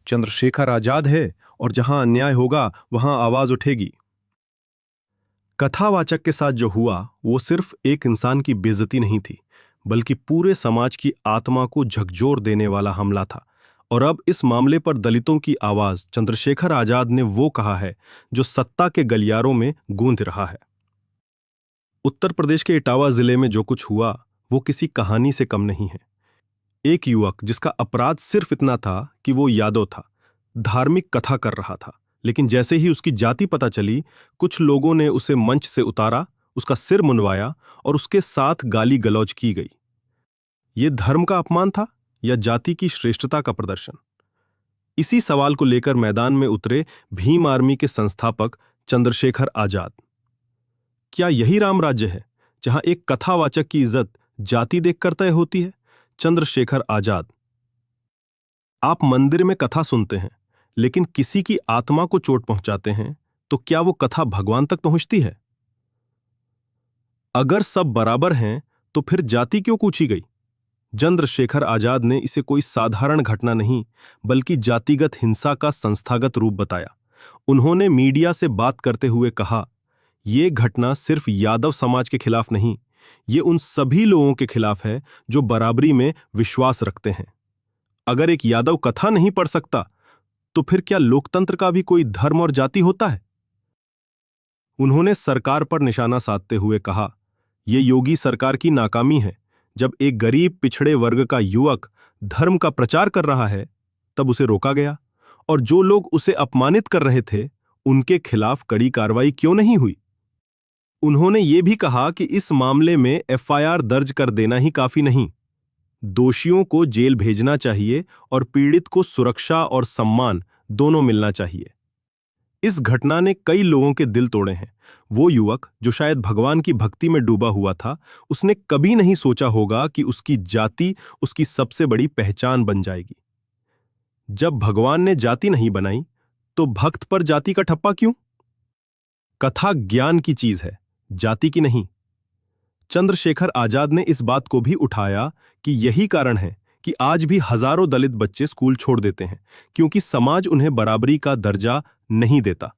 चंद्रशेखर आजाद है और जहां अन्याय होगा वहां आवाज उठेगी। कथावाचक के साथ जो हुआ वो सिर्फ एक इंसान की बेइज्जती नहीं थी, बल्कि पूरे समाज की आत्मा को झकझोर देने वाला हमला था। और अब इस मामले पर दलितों की आवाज चंद्रशेखर आजाद ने वो कहा है जो सत्ता के गलियारों में गूंज रहा है। उत्तर प्रदेश के इटावा जिले में जो कुछ हुआ वो किसी कहानी से कम नहीं है। एक युवक जिसका अपराध सिर्फ इतना था कि वो यादव था, धार्मिक कथा कर रहा था, लेकिन जैसे ही उसकी जाति पता चली, कुछ लोगों ने उसे मंच से उतारा, उसका सिर मुंडवाया और उसके साथ गाली गलौज की गई। ये धर्म का अपमान था या जाति की श्रेष्ठता का प्रदर्शन? इसी सवाल को लेकर मैदान में उतरे भीम आर्मी के संस्थापक चंद्रशेखर आजाद। क्या यही राम राज्य है जहां एक कथावाचक की इज्जत जाति देखकर तय होती है? चंद्रशेखर आजाद। आप मंदिर में कथा सुनते हैं, लेकिन किसी की आत्मा को चोट पहुंचाते हैं, तो क्या वो कथा भगवान तक पहुंचती है? अगर सब बराबर हैं, तो फिर जाति क्यों पूछी गई? चंद्रशेखर आजाद ने इसे कोई साधारण घटना नहीं, बल्कि जातिगत हिंसा का संस्थागत रूप बताया। उन्होंने मीडिया से बात करते हुए कहा, ये घटना सिर्फ यादव समाज के खिलाफ नहीं, ये उन सभी लोगों के खिलाफ है जो बराबरी में विश्वास रखते हैं। अगर एक यादव कथा नहीं पढ़ सकता, तो फिर क्या लोकतंत्र का भी कोई धर्म और जाति होता है? उन्होंने सरकार पर निशाना साधते हुए कहा, यह योगी सरकार की नाकामी है। जब एक गरीब पिछड़े वर्ग का युवक धर्म का प्रचार कर रहा है, तब उसे रोका गया, और जो लोग उसे अपमानित कर रहे थे, उनके खिलाफ कड़ी कार्रवाई क्यों नहीं हुई? उन्होंने ये भी कहा कि इस मामले में एफआईआर दर्ज कर देना ही काफी नहीं, दोषियों को जेल भेजना चाहिए और पीड़ित को सुरक्षा और सम्मान दोनों मिलना चाहिए। इस घटना ने कई लोगों के दिल तोड़े हैं। वो युवक जो शायद भगवान की भक्ति में डूबा हुआ था, उसने कभी नहीं सोचा होगा कि उसकी जाति उसकी सबसे बड़ी पहचान बन जाएगी। जब भगवान ने जाति नहीं बनाई, तो भक्त पर जाति का ठप्पा क्यों? कथा ज्ञान की चीज है, जाति की नहीं। चंद्रशेखर आजाद ने इस बात को भी उठाया कि यही कारण है कि आज भी हजारों दलित बच्चे स्कूल छोड़ देते हैं, क्योंकि समाज उन्हें बराबरी का दर्जा नहीं देता।